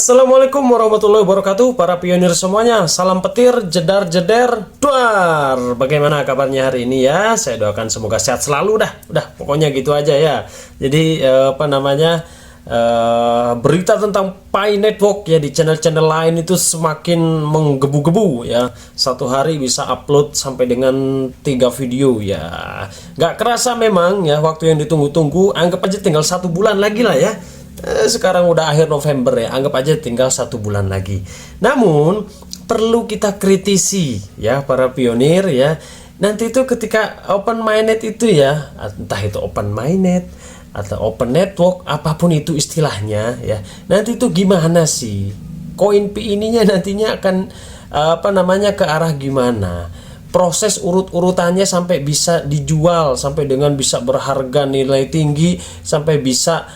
Assalamualaikum warahmatullahi wabarakatuh, para pionir semuanya. Salam petir, jedar, jeder, duar. Bagaimana kabarnya hari ini ya? Saya doakan semoga sehat selalu dah. Udah, pokoknya gitu aja ya. Jadi berita tentang Pi Network ya di channel-channel lain itu semakin menggebu-gebu ya. Satu hari bisa upload sampai dengan 3 video ya. Gak kerasa memang ya, waktu yang ditunggu-tunggu. Anggap aja tinggal 1 bulan lagi lah ya. Sekarang udah akhir November ya, anggap aja tinggal 1 bulan lagi. Namun perlu kita kritisi ya para pionir ya. Nanti itu ketika open mainnet itu ya, entah itu open mainnet atau open network, apapun itu istilahnya ya. Nanti itu gimana sih? Koin Pi ininya nantinya akan ke arah gimana? Proses urut-urutannya sampai bisa dijual, sampai dengan bisa berharga nilai tinggi, sampai bisa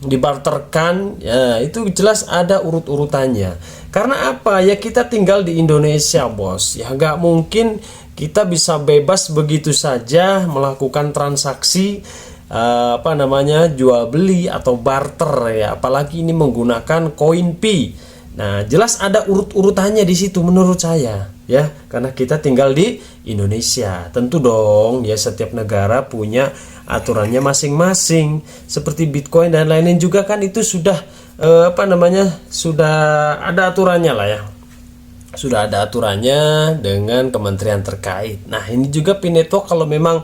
dibarterkan ya, itu jelas ada urut-urutannya. Karena apa ya, kita tinggal di Indonesia bos ya, nggak mungkin kita bisa bebas begitu saja melakukan transaksi jual beli atau barter ya, apalagi ini menggunakan koin Pi. Nah, jelas ada urut-urutannya di situ menurut saya ya, karena kita tinggal di Indonesia. Tentu dong ya, setiap negara punya aturannya masing-masing. Seperti Bitcoin dan lain-lain juga kan itu sudah sudah ada aturannya lah ya. Sudah ada aturannya dengan kementerian terkait. Nah, ini juga Pi Network kalau memang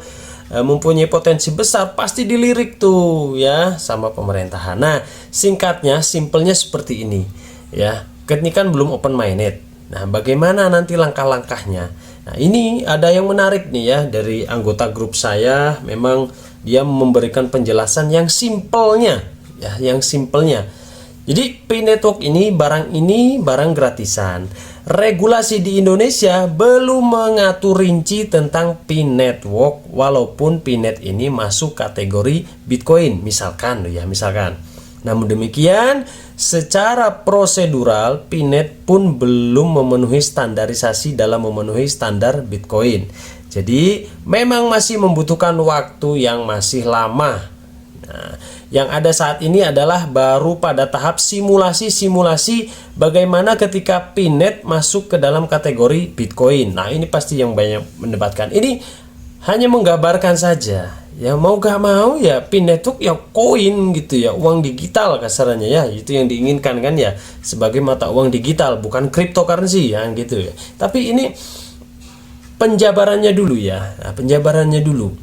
mempunyai potensi besar pasti dilirik tuh ya sama pemerintahan. Nah, singkatnya, simpelnya seperti ini ya. Ini kan belum open mainnet. Nah, bagaimana nanti langkah-langkahnya? Nah, ini ada yang menarik nih ya dari anggota grup saya. Memang dia memberikan penjelasan yang simpelnya ya, yang simpelnya. Jadi Pi Network ini barang gratisan. Regulasi di Indonesia belum mengatur rinci tentang Pi Network, walaupun Pi Net ini masuk kategori Bitcoin misalkan ya, misalkan. Namun demikian, secara prosedural Pi Net pun belum memenuhi standarisasi dalam memenuhi standar Bitcoin. Jadi memang masih membutuhkan waktu yang masih lama. Nah, yang ada saat ini adalah baru pada tahap simulasi bagaimana ketika Pi Net masuk ke dalam kategori Bitcoin. Nah, ini pasti yang banyak mendebatkan. Ini hanya menggambarkan saja. Ya mau gak mau ya Pi Network ya koin gitu ya, uang digital kasarannya ya, itu yang diinginkan kan ya, sebagai mata uang digital, bukan cryptocurrency ya gitu ya. Tapi ini penjabarannya dulu ya. Nah, penjabarannya dulu.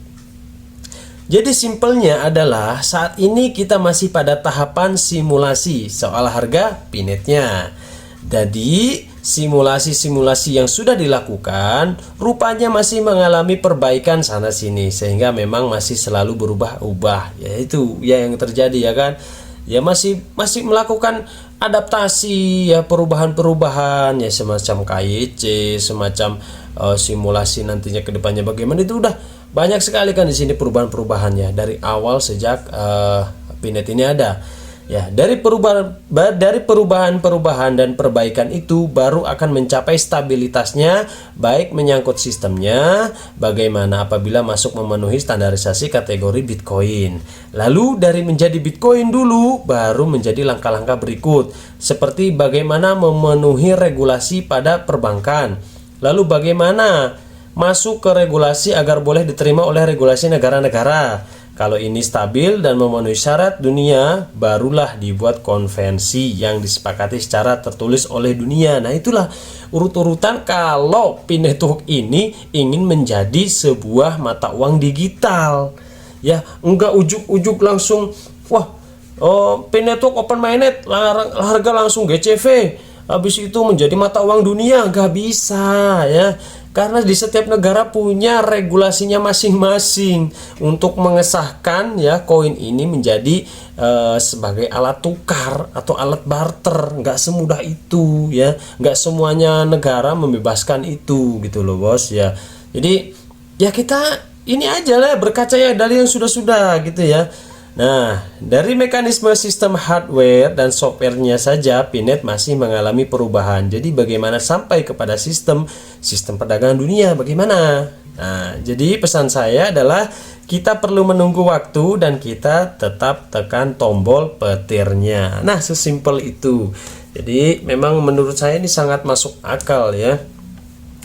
Jadi simpelnya adalah saat ini kita masih pada tahapan simulasi soal harga Pi Netnya. Jadi simulasi yang sudah dilakukan rupanya masih mengalami perbaikan sana sini, sehingga memang masih selalu berubah-ubah ya, itu ya yang terjadi ya kan ya, masih melakukan adaptasi ya, perubahan ya, semacam KYC, semacam simulasi nantinya ke depannya bagaimana, itu udah banyak sekali kan di sini perubahan-perubahannya dari awal sejak Pi Net ini ada. Ya, dari perubahan dan perbaikan itu baru akan mencapai stabilitasnya, baik menyangkut sistemnya, bagaimana apabila masuk memenuhi standarisasi kategori Bitcoin. Lalu dari menjadi Bitcoin dulu, baru menjadi langkah-langkah berikut, seperti bagaimana memenuhi regulasi pada perbankan. Lalu bagaimana masuk ke regulasi agar boleh diterima oleh regulasi negara-negara. Kalau ini stabil dan memenuhi syarat dunia, barulah dibuat konvensi yang disepakati secara tertulis oleh dunia. Nah, itulah urut-urutan kalau Pi Network ini ingin menjadi sebuah mata uang digital. Ya, enggak ujuk-ujuk langsung, wah, Pi Network open mainnet, harga langsung GCV. Habis itu menjadi mata uang dunia, nggak bisa ya. Karena di setiap negara punya regulasinya masing-masing untuk mengesahkan ya koin ini menjadi sebagai alat tukar atau alat barter. Nggak semudah itu ya, nggak semuanya negara membebaskan itu gitu loh bos ya. Jadi ya kita ini aja lah, berkaca ya dari yang sudah-sudah gitu ya. Nah, dari mekanisme sistem hardware dan softwarenya saja Pi Net masih mengalami perubahan. Jadi bagaimana sampai kepada sistem perdagangan dunia bagaimana? Nah, jadi pesan saya adalah kita perlu menunggu waktu dan kita tetap tekan tombol petirnya. Nah, sesimpel itu. Jadi memang menurut saya ini sangat masuk akal ya.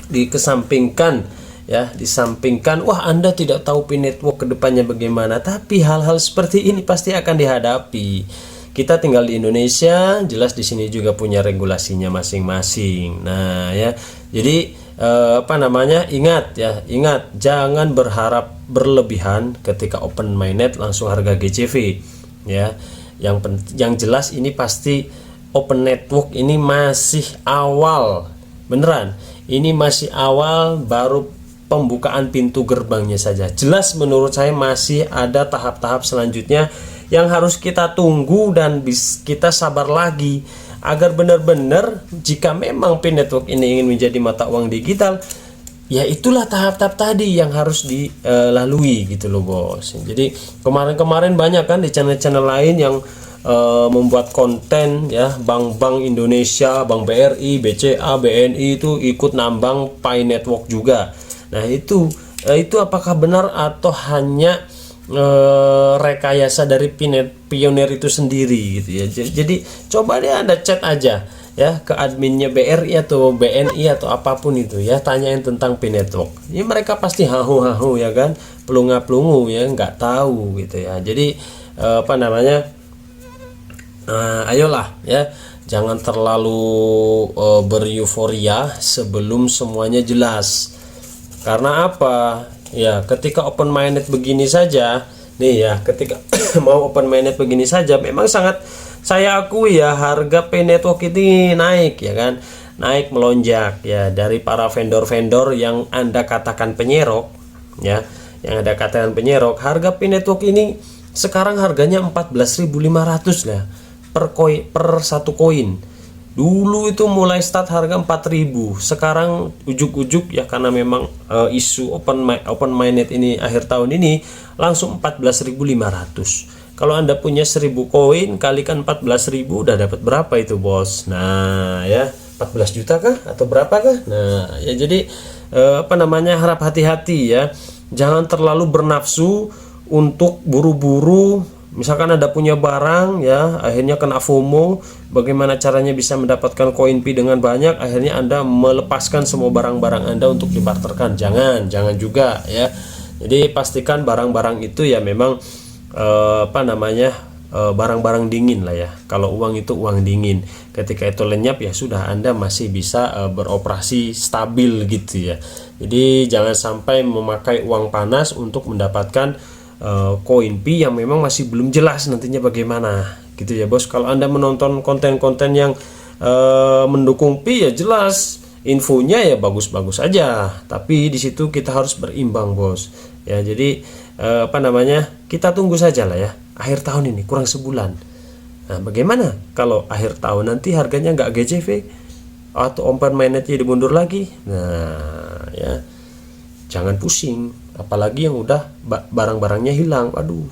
Dikesampingkan ya, disampingkan wah Anda tidak tahu PIN network kedepannya bagaimana, tapi hal-hal seperti ini pasti akan dihadapi. Kita tinggal di Indonesia, jelas di sini juga punya regulasinya masing-masing. Nah ya, jadi ingat jangan berharap berlebihan ketika open mainnet langsung harga GCV ya. Yang jelas ini pasti open network ini masih awal, beneran ini masih awal, baru pembukaan pintu gerbangnya saja. Jelas menurut saya masih ada tahap-tahap selanjutnya yang harus kita tunggu dan kita sabar lagi agar benar-benar jika memang PIN network ini ingin menjadi mata uang digital, ya itulah tahap-tahap tadi yang harus dilalui gitu loh bos. Jadi kemarin-kemarin banyak kan di channel-channel lain yang membuat konten ya, bank-bank Indonesia, Bank BRI, BCA, BNI itu ikut nambang PIN network juga. Nah itu apakah benar atau hanya rekayasa dari pionir itu sendiri gitu ya. Jadi coba deh Anda chat aja ya ke adminnya BRI atau BNI atau apapun itu ya, tanyain tentang PIN network. Ini mereka pasti hahu-hahu ya kan, pelunga-pelungu ya, nggak tahu gitu ya. Jadi ayolah ya, jangan terlalu bereuforia sebelum semuanya jelas. Karena apa? Ya, ketika open mainnet begini saja, nih ya, ketika mau open mainnet begini saja, memang sangat saya akui ya, harga PIN network ini naik ya kan, naik melonjak ya, dari para vendor-vendor yang Anda katakan penyerok ya, yang Anda katakan penyerok, harga PIN network ini sekarang harganya 14.500 lah per satu koin. Dulu itu mulai start harga 4.000, sekarang ujuk-ujuk ya karena memang isu open mainnet ini akhir tahun ini langsung 14.500. Kalau Anda punya 1.000 koin kalikan 14.000 udah dapat berapa itu bos? Nah ya 14 juta kah atau berapa kah? Nah ya jadi harap hati-hati ya, jangan terlalu bernafsu untuk buru-buru. Misalkan Anda punya barang ya, akhirnya kena FOMO, bagaimana caranya bisa mendapatkan koin Pi dengan banyak, akhirnya Anda melepaskan semua barang-barang Anda untuk dibarterkan. Jangan juga ya. Jadi pastikan barang-barang itu ya memang barang-barang dingin lah ya. Kalau uang itu uang dingin. Ketika itu lenyap ya sudah, Anda masih bisa beroperasi stabil gitu ya. Jadi jangan sampai memakai uang panas untuk mendapatkan koin Pi yang memang masih belum jelas nantinya bagaimana gitu ya bos. Kalau Anda menonton konten-konten yang mendukung Pi ya jelas infonya ya bagus-bagus aja, tapi di situ kita harus berimbang bos ya. Jadi kita tunggu saja lah ya, akhir tahun ini kurang sebulan. Nah bagaimana kalau akhir tahun nanti harganya nggak GCV atau open mainnetnya dimundur lagi? Nah ya jangan pusing, apalagi yang udah barang-barangnya hilang. Aduh,